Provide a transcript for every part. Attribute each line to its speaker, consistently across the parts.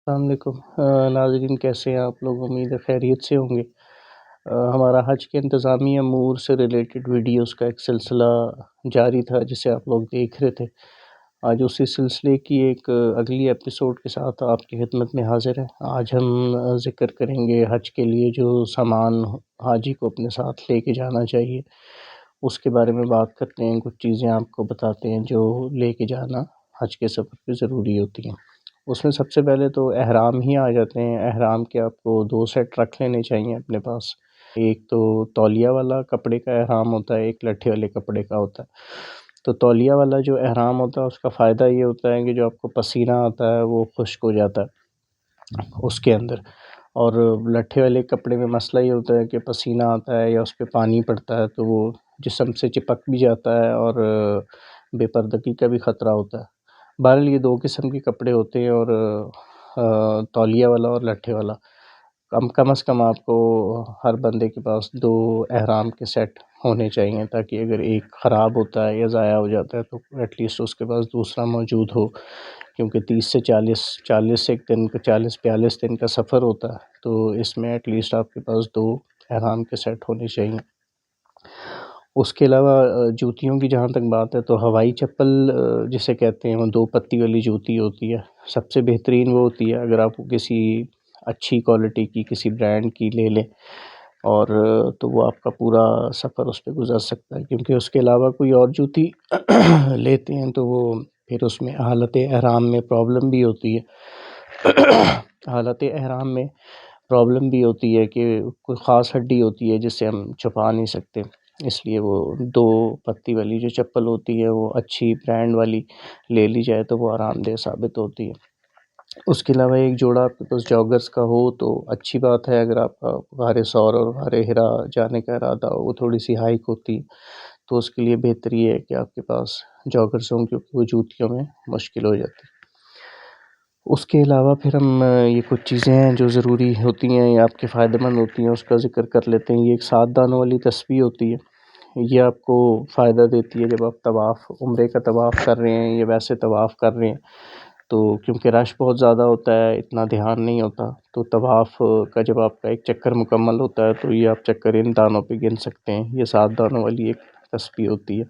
Speaker 1: السلام علیکم ناظرین، کیسے ہیں آپ لوگ؟ امید ہے خیریت سے ہوں گے۔ ہمارا حج کے انتظامی امور سے ریلیٹڈ ویڈیوز کا ایک سلسلہ جاری تھا جسے آپ لوگ دیکھ رہے تھے۔ آج اسی سلسلے کی ایک اگلی ایپیسوڈ کے ساتھ آپ کی خدمت میں حاضر ہے۔ آج ہم ذکر کریں گے حج کے لیے جو سامان حاجی کو اپنے ساتھ لے کے جانا چاہیے، اس کے بارے میں بات کرتے ہیں۔ کچھ چیزیں آپ کو بتاتے ہیں جو لے کے جانا حج کے سفر پہ ضروری ہوتی ہیں۔ اس میں سب سے پہلے تو احرام ہی آ جاتے ہیں۔ احرام کے آپ کو 2 سیٹ رکھ لینے چاہیے اپنے پاس۔ ایک تو تولیہ والا کپڑے کا احرام ہوتا ہے، ایک لٹھے والے کپڑے کا ہوتا ہے۔ تو تولیہ والا جو احرام ہوتا ہے اس کا فائدہ یہ ہوتا ہے کہ جو آپ کو پسینہ آتا ہے وہ خشک ہو جاتا ہے اس کے اندر، اور لٹھے والے کپڑے میں مسئلہ یہ ہوتا ہے کہ پسینہ آتا ہے یا اس پہ پانی پڑتا ہے تو وہ جسم سے چپک بھی جاتا ہے اور بے پردگی کا بھی خطرہ ہوتا ہے۔ بہرحال یہ 2 قسم کے کپڑے ہوتے ہیں، اور تولیہ والا اور لٹھے والا۔ کم از کم آپ کو ہر بندے کے پاس 2 احرام کے سیٹ ہونے چاہیے، تاکہ اگر ایک خراب ہوتا ہے یا ضائع ہو جاتا ہے تو ایٹ لیسٹ اس کے پاس دوسرا موجود ہو، کیونکہ 30 سے 40 دن کا سفر ہوتا ہے، تو اس میں ایٹ لیسٹ آپ کے پاس 2 احرام کے سیٹ ہونے چاہیے۔ اس کے علاوہ جوتیوں کی جہاں تک بات ہے تو ہوائی چپل جسے کہتے ہیں وہ 2 پتی والی جوتی ہوتی ہے۔ سب سے بہترین وہ ہوتی ہے اگر آپ کسی اچھی کوالٹی کی کسی برانڈ کی لے لیں، اور تو وہ آپ کا پورا سفر اس پہ گزر سکتا ہے، کیونکہ اس کے علاوہ کوئی اور جوتی لیتے ہیں تو وہ پھر اس میں حالت احرام میں پرابلم بھی ہوتی ہے۔ حالت احرام میں پرابلم بھی ہوتی ہے کہ کوئی خاص ہڈی ہوتی ہے جسے ہم چھپا نہیں سکتے، اس لیے وہ 2 پتی والی جو چپل ہوتی ہے وہ اچھی برانڈ والی لے لی جائے تو وہ آرام دہ ثابت ہوتی ہے۔ اس کے علاوہ ایک جوڑا آپ کے پاس جاگرز کا ہو تو اچھی بات ہے۔ اگر آپ کا غار ثور اور غار حرا جانے کا ارادہ ہو، وہ تھوڑی سی ہائیک ہوتی ہے تو اس کے لیے بہتر یہ ہے کہ آپ کے پاس جاگرز ہوں، کیونکہ وہ جوتیوں میں مشکل ہو جاتی ہے۔ اس کے علاوہ پھر ہم یہ کچھ چیزیں ہیں جو ضروری ہوتی ہیں یا آپ کے فائدہ مند ہوتی ہیں اس کا ذکر کر لیتے ہیں۔ یہ ایک 7 دانوں والی تسبیح ہوتی ہے۔ یہ آپ کو فائدہ دیتی ہے جب آپ طواف عمرے کا طواف کر رہے ہیں یا ویسے طواف کر رہے ہیں، تو کیونکہ رش بہت زیادہ ہوتا ہے، اتنا دھیان نہیں ہوتا، تو طواف کا جب آپ کا ایک چکر مکمل ہوتا ہے تو یہ آپ چکر ان دانوں پہ گن سکتے ہیں۔ یہ 7 دانوں والی ایک تسبیح ہوتی ہے۔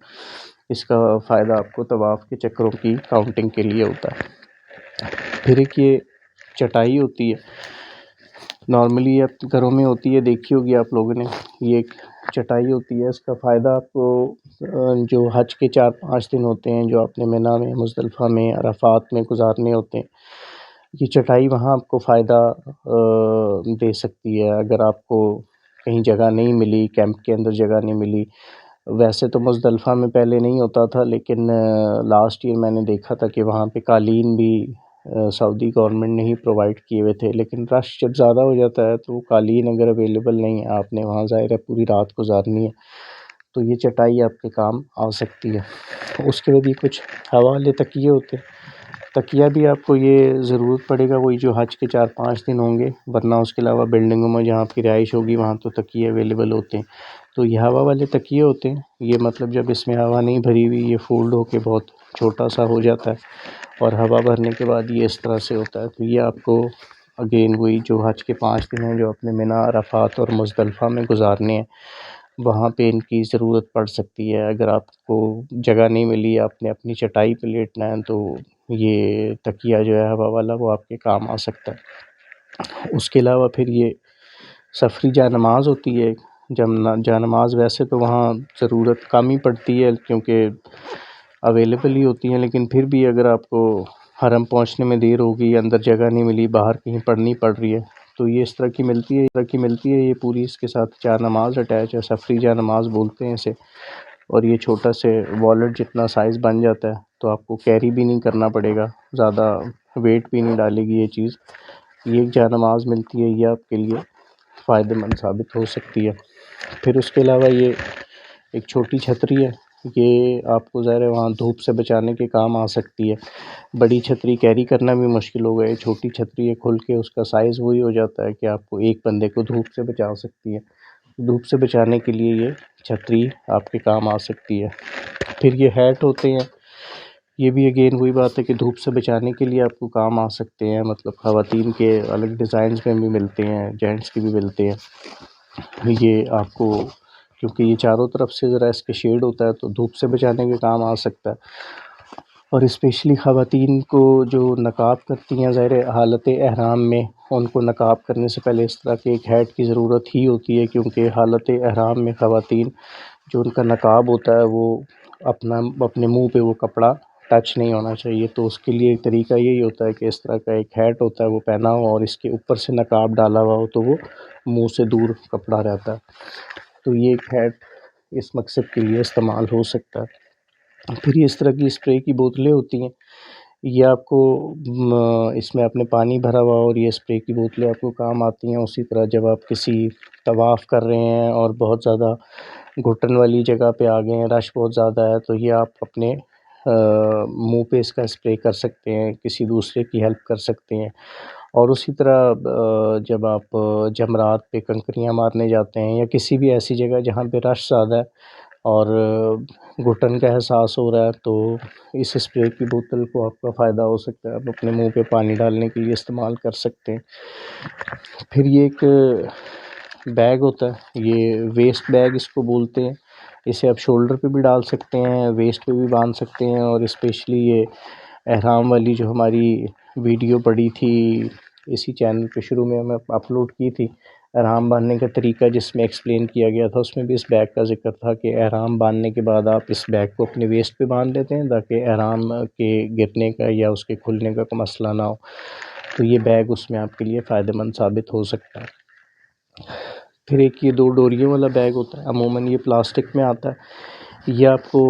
Speaker 1: اس کا فائدہ آپ کو طواف کے چکروں کی کاؤنٹنگ کے لیے ہوتا ہے۔ پھر ایک یہ چٹائی ہوتی ہے، نارملی یہ گھروں میں ہوتی ہے، دیکھی ہوگی آپ لوگوں نے۔ یہ ایک چٹائی ہوتی ہے، اس کا فائدہ آپ کو جو حج کے 4-5 دن ہوتے ہیں جو آپ نے منی میں، مزدلفہ میں، عرفات میں گزارنے ہوتے ہیں، یہ چٹائی وہاں آپ کو فائدہ دے سکتی ہے۔ اگر آپ کو کہیں جگہ نہیں ملی، کیمپ کے اندر جگہ نہیں ملی، ویسے تو مزدلفہ میں پہلے نہیں ہوتا تھا، لیکن لاسٹ ایئر میں نے دیکھا تھا کہ وہاں پہ قالین بھی سعودی گورنمنٹ نے ہی پرووائڈ کیے ہوئے تھے، لیکن رش جب زیادہ ہو جاتا ہے تو وہ قالین اگر اویلیبل نہیں ہے، آپ نے وہاں ظاہر ہے پوری رات گزارنی ہے، تو یہ چٹائی آپ کے کام آ سکتی ہے۔ اس کے بعد یہ کچھ ہوا والے تکیے ہوتے ہیں۔ تکیہ بھی آپ کو یہ ضرورت پڑے گا وہی جو حج کے 4-5 دن ہوں گے، ورنہ اس کے علاوہ بلڈنگوں میں جہاں آپ کی رہائش ہوگی وہاں تو تکیے اویلیبل ہوتے ہیں۔ تو یہ ہوا والے تکیے ہوتے ہیں، یہ مطلب جب اس میں ہوا نہیں بھری ہوئی، یہ فولڈ ہو کے بہت چھوٹا سا ہو جاتا ہے، اور ہوا بھرنے کے بعد یہ اس طرح سے ہوتا ہے۔ تو یہ آپ کو اگین وہی جو حج کے 5 دن ہیں جو اپنے منی، عرفات اور مزدلفہ میں گزارنے ہیں، وہاں پہ ان کی ضرورت پڑ سکتی ہے۔ اگر آپ کو جگہ نہیں ملی، آپ نے اپنی چٹائی پہ لیٹنا ہے، تو یہ تکیہ جو ہے ہوا والا وہ آپ کے کام آ سکتا ہے۔ اس کے علاوہ پھر یہ سفری جا نماز ہوتی ہے۔ جا نماز ویسے تو وہاں ضرورت کم ہی پڑتی ہے کیونکہ اویلیبل ہی ہوتی ہیں، لیکن پھر بھی اگر آپ کو حرم پہنچنے میں دیر ہوگی، اندر جگہ نہیں ملی، باہر کہیں پڑھنی پڑ رہی ہے، تو یہ اس طرح کی ملتی ہے۔ یہ پوری اس کے ساتھ جا نماز اٹیچ ہے، سفری جا نماز بولتے ہیں اسے، اور یہ چھوٹا سے والٹ جتنا سائز بن جاتا ہے، تو آپ کو کیری بھی نہیں کرنا پڑے گا، زیادہ ویٹ بھی نہیں ڈالے گی یہ چیز۔ یہ ایک جا نماز ملتی ہے، یہ آپ کے لیے فائدہ مند ثابت ہو سکتی ہے۔ پھر اس کے علاوہ یہ ایک چھوٹی چھتری ہے، یہ آپ کو ظاہر ہے وہاں دھوپ سے بچانے کے کام آ سکتی ہے۔ بڑی چھتری کیری کرنا بھی مشکل ہوگا، یہ چھوٹی چھتری ہے، کھل کے اس کا سائز وہی ہو جاتا ہے کہ آپ کو ایک بندے کو دھوپ سے بچا سکتی ہے۔ دھوپ سے بچانے کے لیے یہ چھتری آپ کے کام آ سکتی ہے۔ پھر یہ ہیٹ ہوتے ہیں، یہ بھی اگین وہی بات ہے کہ دھوپ سے بچانے کے لیے آپ کو کام آ سکتے ہیں، مطلب خواتین کے الگ ڈیزائنز میں بھی ملتے ہیں، جینٹس کے بھی ملتے ہیں، یہ آپ کو کیونکہ یہ چاروں طرف سے ذرا اس کے شیڈ ہوتا ہے تو دھوپ سے بچانے کے کام آ سکتا ہے۔ اور اسپیشلی خواتین کو جو نقاب کرتی ہیں، ظاہر حالت احرام میں ان کو نقاب کرنے سے پہلے اس طرح کے ایک ہیٹ کی ضرورت ہی ہوتی ہے، کیونکہ حالت احرام میں خواتین جو ان کا نقاب ہوتا ہے وہ اپنے منہ پہ وہ کپڑا ٹچ نہیں ہونا چاہیے، تو اس کے لیے ایک طریقہ یہی ہوتا ہے کہ اس طرح کا ایک ہیٹ ہوتا ہے وہ پہنا ہوا اور اس کے اوپر سے نقاب ڈالا ہوا ہو تو وہ منہ سے دور کپڑا رہتا ہے، تو یہ ایک ہیٹ اس مقصد کے لیے استعمال ہو سکتا ہے۔ پھر یہ اس طرح کی اسپرے کی بوتلیں ہوتی ہیں، یہ آپ کو اس میں اپنے پانی بھرا ہوا اور یہ اسپرے کی بوتلیں آپ کو کام آتی ہیں۔ اسی طرح جب آپ کسی طواف کر رہے ہیں اور بہت زیادہ گھٹن والی جگہ پہ آ گئے ہیں، رش بہت زیادہ ہے، تو یہ آپ اپنے منہ پہ اس کا اسپرے کر سکتے ہیں، کسی دوسرے کی ہیلپ کر سکتے ہیں۔ اور اسی طرح جب آپ جمرات پہ کنکریاں مارنے جاتے ہیں یا کسی بھی ایسی جگہ جہاں پہ رش زیادہ ہے اور گھٹن کا احساس ہو رہا ہے، تو اس اسپرے کی بوتل کو آپ کا فائدہ ہو سکتا ہے، آپ اپنے منہ پہ پانی ڈالنے کے لیے استعمال کر سکتے ہیں۔ پھر یہ ایک بیگ ہوتا ہے، یہ ویسٹ بیگ اس کو بولتے ہیں، اسے آپ شولڈر پہ بھی ڈال سکتے ہیں، ویسٹ پہ بھی باندھ سکتے ہیں، اور اسپیشلی یہ احرام والی جو ہماری ویڈیو پڑی تھی اسی چینل پہ شروع میں ہمیں اپلوڈ کی تھی، احرام باندھنے کا طریقہ جس میں ایکسپلین کیا گیا تھا، اس میں بھی اس بیگ کا ذکر تھا کہ احرام باندھنے کے بعد آپ اس بیگ کو اپنے ویسٹ پہ باندھ لیتے ہیں تاکہ احرام کے گرنے کا یا اس کے کھلنے کا کوئی مسئلہ نہ ہو، تو یہ بیگ اس میں آپ کے لیے فائدہ مند ثابت ہو سکتا ہے۔ پھر ایک یہ 2 ڈوریوں والا بیگ ہوتا ہے، عموماً یہ پلاسٹک میں آتا ہے، یہ آپ کو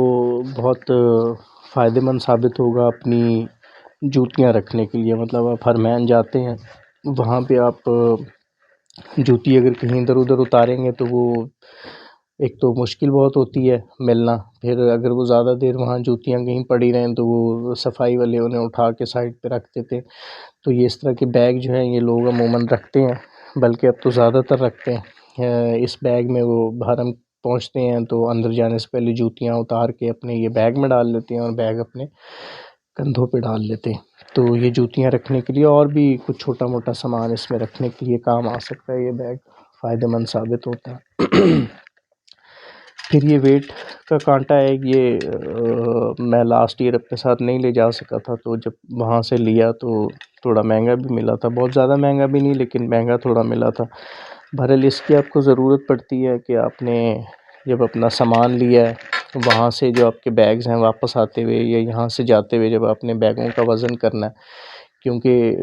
Speaker 1: بہت فائدہ مند ثابت ہوگا اپنی جوتیاں رکھنے کے لیے، مطلب آپ حرمین جاتے ہیں وہاں پہ آپ جوتی اگر کہیں ادھر ادھر اتاریں گے تو وہ ایک تو مشکل بہت ہوتی ہے ملنا، پھر اگر وہ زیادہ دیر وہاں جوتیاں کہیں پڑی رہیں تو وہ صفائی والے انہیں اٹھا کے سائڈ پہ رکھ دیتے ہیں، تو یہ اس طرح کے بیگ جو ہیں یہ لوگ عموماً رکھتے ہیں، بلکہ اب تو زیادہ تر رکھتے ہیں۔ اس بیگ میں وہ حرم پہنچتے ہیں تو اندر جانے سے پہلے جوتیاں اتار کے اپنے یہ بیگ میں ڈال لیتے ہیں اور بیگ اپنے کندھوں پہ ڈال لیتے ہیں، تو یہ جوتیاں رکھنے کے لیے اور بھی کچھ چھوٹا موٹا سامان اس میں رکھنے کے لیے کام آ سکتا ہے، یہ بیگ فائدہ مند ثابت ہوتا ہے۔ پھر یہ ویٹ کا کانٹا ہے، یہ میں لاسٹ ایئر اپنے ساتھ نہیں لے جا سکا تھا، تو جب وہاں سے لیا تو تھوڑا مہنگا بھی ملا تھا، بہت زیادہ مہنگا بھی نہیں لیکن مہنگا تھوڑا ملا تھا۔ بہرحال اس کی آپ کو ضرورت پڑتی ہے کہ آپ نے جب اپنا سامان لیا ہے وہاں سے جو آپ کے بیگز ہیں واپس آتے ہوئے یا یہاں سے جاتے ہوئے جب آپ نے بیگوں کا وزن کرنا ہے، کیونکہ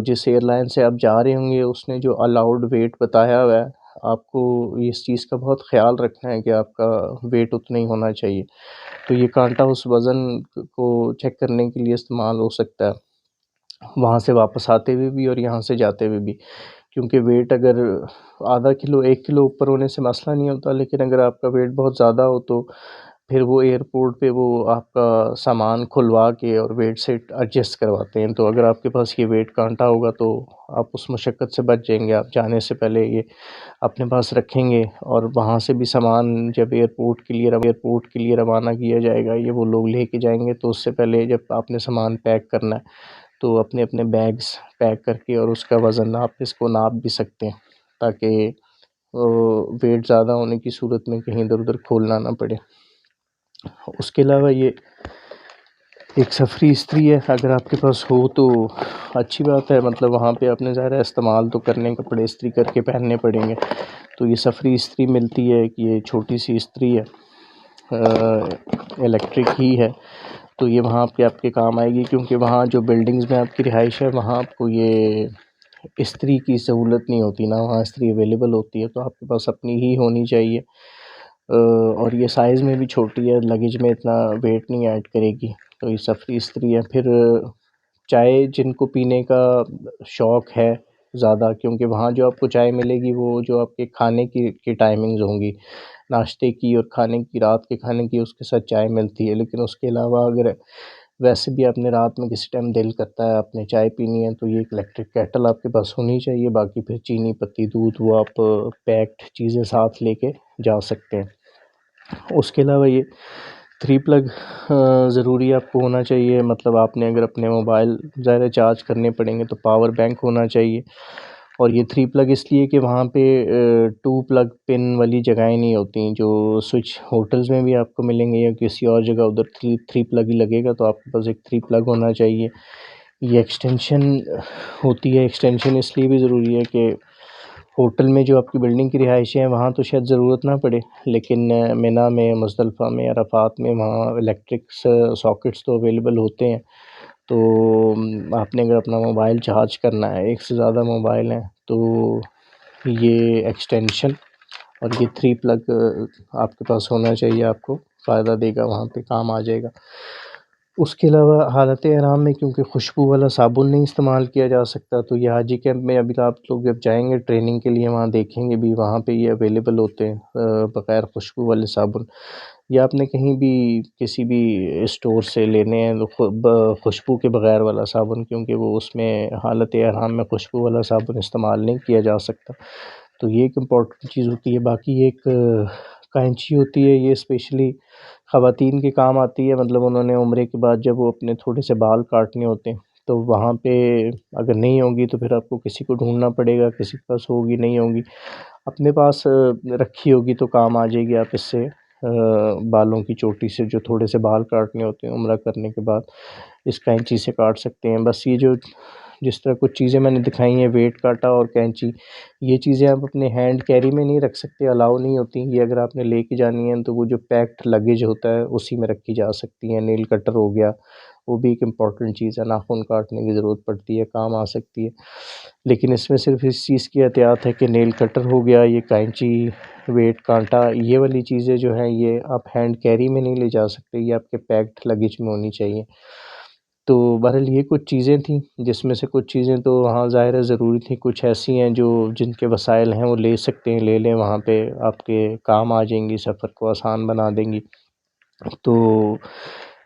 Speaker 1: جس ایئر لائن سے آپ جا رہے ہوں گے اس نے جو الاؤڈ ویٹ بتایا ہوا ہے، آپ کو اس چیز کا بہت خیال رکھنا ہے کہ آپ کا ویٹ اتنا ہی ہونا چاہیے، تو یہ کانٹا اس وزن کو چیک کرنے کے لیے استعمال ہو سکتا ہے، وہاں سے واپس آتے ہوئے بھی اور یہاں سے جاتے ہوئے بھی، کیونکہ ویٹ اگر آدھا کلو 1 کلو اوپر ہونے سے مسئلہ نہیں ہوتا، لیکن اگر آپ کا ویٹ بہت زیادہ ہو تو پھر وہ ایئرپورٹ پہ وہ آپ کا سامان کھلوا کے اور ویٹ سے ایڈجسٹ کرواتے ہیں، تو اگر آپ کے پاس یہ ویٹ کانٹا ہوگا تو آپ اس مشقت سے بچ جائیں گے، آپ جانے سے پہلے یہ اپنے پاس رکھیں گے، اور وہاں سے بھی سامان جب ایئرپورٹ کے لیے روانہ کیا جائے گا یہ وہ لوگ لے کے جائیں گے، تو اس سے پہلے جب آپ نے سامان پیک کرنا ہے تو اپنے بیگز پیک کر کے اور اس کا وزن آپ اس کو ناپ بھی سکتے ہیں تاکہ ویٹ زیادہ ہونے کی صورت میں کہیں ادھر ادھر کھولنا نہ پڑے۔ اس کے علاوہ یہ ایک سفری استری ہے، اگر آپ کے پاس ہو تو اچھی بات ہے، مطلب وہاں پہ آپ نے ظاہر ہے استعمال تو کرنے کپڑے استری کر کے پہننے پڑیں گے، تو یہ سفری استری ملتی ہے کہ یہ چھوٹی سی استری ہے، الیکٹرک ہی ہے، تو یہ وہاں پہ آپ کے کام آئے گی، کیونکہ وہاں جو بلڈنگز میں آپ کی رہائش ہے وہاں آپ کو یہ استری کی سہولت نہیں ہوتی، نہ وہاں استری اویلیبل ہوتی ہے، تو آپ کے پاس اپنی ہی ہونی چاہیے، اور یہ سائز میں بھی چھوٹی ہے، لگیج میں اتنا ویٹ نہیں ایڈ کرے گی، تو یہ سفری استری ہے۔ پھر چائے جن کو پینے کا شوق ہے زیادہ، کیونکہ وہاں جو آپ کو چائے ملے گی وہ جو آپ کے کھانے کی ٹائمنگز ہوں گی، ناشتے کی اور کھانے کی، رات کے کھانے کی، اس کے ساتھ چائے ملتی ہے، لیکن اس کے علاوہ اگر ویسے بھی آپ نے رات میں کسی ٹائم دل کرتا ہے آپ نے چائے پینی ہے تو یہ ایک الیکٹرک کیٹل آپ کے پاس ہونی چاہیے، باقی پھر چینی پتی دودھ وہ آپ پیکڈ چیزیں ساتھ لے کے جا سکتے ہیں۔ اس کے علاوہ یہ 3 پلگ ضروری آپ کو ہونا چاہیے، مطلب آپ نے اگر اپنے موبائل ظاہر چارج کرنے پڑیں گے تو پاور بینک ہونا چاہیے. اور یہ 3 پلگ اس لیے کہ وہاں پہ 2 پلگ پن والی جگہیں نہیں ہوتی، جو سوئچ ہوٹلز میں بھی آپ کو ملیں گے یا کسی اور جگہ ادھر 3 پلگ ہی لگے گا، تو آپ کے پاس ایک 3 پلگ ہونا چاہیے. یہ ایکسٹینشن ہوتی ہے، ایکسٹینشن اس لیے بھی ضروری ہے کہ ہوٹل میں جو آپ کی بلڈنگ کی رہائشیں ہیں وہاں تو شاید ضرورت نہ پڑے، لیکن منی میں، مزدلفہ میں، عرفات میں وہاں الیکٹرکس ساکٹس تو اویلیبل ہوتے ہیں. تو آپ نے اگر اپنا موبائل چارج کرنا ہے، ایک سے زیادہ موبائل ہیں، تو یہ ایکسٹینشن اور یہ 3 پلگ آپ کے پاس ہونا چاہیے، آپ کو فائدہ دے گا، وہاں پہ کام آ جائے گا. اس کے علاوہ حالت احرام میں کیونکہ خوشبو والا صابن نہیں استعمال کیا جا سکتا، تو یہ حاجی کیمپ میں ابھی آپ لوگ جب جائیں گے ٹریننگ کے لیے وہاں دیکھیں گے بھی وہاں پہ یہ اویلیبل ہوتے ہیں بغیر خوشبو والے صابن. یا آپ نے کہیں بھی کسی بھی اسٹور سے لینے ہیں تو خوشبو کے بغیر والا صابن، کیونکہ وہ اس میں حالت احرام میں خوشبو والا صابن استعمال نہیں کیا جا سکتا. تو یہ ایک امپورٹنٹ چیز ہوتی ہے. باقی ایک کینچی ہوتی ہے، یہ اسپیشلی خواتین کے کام آتی ہے، مطلب انہوں نے عمرے کے بعد جب وہ اپنے تھوڑے سے بال کاٹنے ہوتے ہیں تو وہاں پہ اگر نہیں ہوگی تو پھر آپ کو کسی کو ڈھونڈنا پڑے گا، کسی کے پاس ہوگی نہیں ہوگی، اپنے پاس رکھی ہوگی تو کام آ جائے گی. آپ اس سے بالوں کی چوٹی سے جو تھوڑے سے بال کاٹنے ہوتے ہیں عمرہ کرنے کے بعد اس کینچی سے کاٹ سکتے ہیں. بس یہ جو جس طرح کچھ چیزیں میں نے دکھائی ہیں، ویٹ کاٹا اور کینچی، یہ چیزیں آپ اپنے ہینڈ کیری میں نہیں رکھ سکتے، الاؤ نہیں ہوتی. یہ اگر آپ نے لے کے جانی ہیں تو وہ جو پیکڈ لگیج ہوتا ہے اسی میں رکھی جا سکتی ہیں. نیل کٹر ہو گیا، وہ بھی ایک امپورٹنٹ چیز ہے، ناخن کاٹنے کی ضرورت پڑتی ہے، کام آ سکتی ہے. لیکن اس میں صرف اس چیز کی احتیاط ہے کہ نیل کٹر ہو گیا، یہ کینچی، ویٹ کانٹا، یہ والی چیزیں جو ہیں یہ آپ ہینڈ کیری میں نہیں لے جا سکتے، یہ آپ کے پیکڈ لگیج میں ہونی چاہیے. تو بہرحال یہ کچھ چیزیں تھیں جس میں سے کچھ چیزیں تو وہاں ظاہر ضروری تھیں، کچھ ایسی ہیں جو جن کے وسائل ہیں وہ لے سکتے ہیں، لے لیں، وہاں پہ آپ کے کام آ جائیں گی، سفر کو آسان بنا دیں گی. تو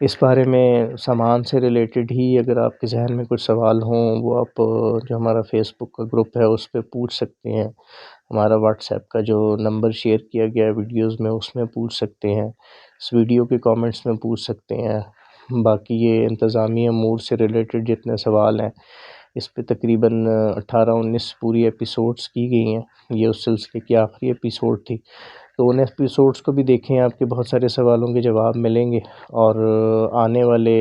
Speaker 1: اس بارے میں سامان سے ریلیٹڈ ہی اگر آپ کے ذہن میں کچھ سوال ہوں وہ آپ جو ہمارا فیس بک کا گروپ ہے اس پہ پوچھ سکتے ہیں، ہمارا واٹس ایپ کا جو نمبر شیئر کیا گیا ہے ویڈیوز میں اس میں پوچھ سکتے ہیں، اس ویڈیو کے کامنٹس میں پوچھ سکتے ہیں. باقی یہ انتظامی امور سے ریلیٹڈ جتنے سوال ہیں اس پہ تقریباً 18-19 پوری ایپیسوڈز کی گئی ہیں. یہ اس سلسلے کی آخری ایپیسوڈ تھی، تو ان ایپیسوڈز کو بھی دیکھیں، آپ کے بہت سارے سوالوں کے جواب ملیں گے. اور آنے والے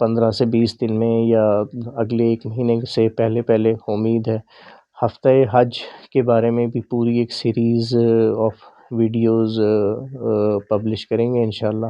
Speaker 1: 15 سے 20 دن میں یا اگلے 1 مہینے سے پہلے امید ہے ہفتہ حج کے بارے میں بھی پوری ایک سیریز آف ویڈیوز پبلش کریں گے انشاءاللہ.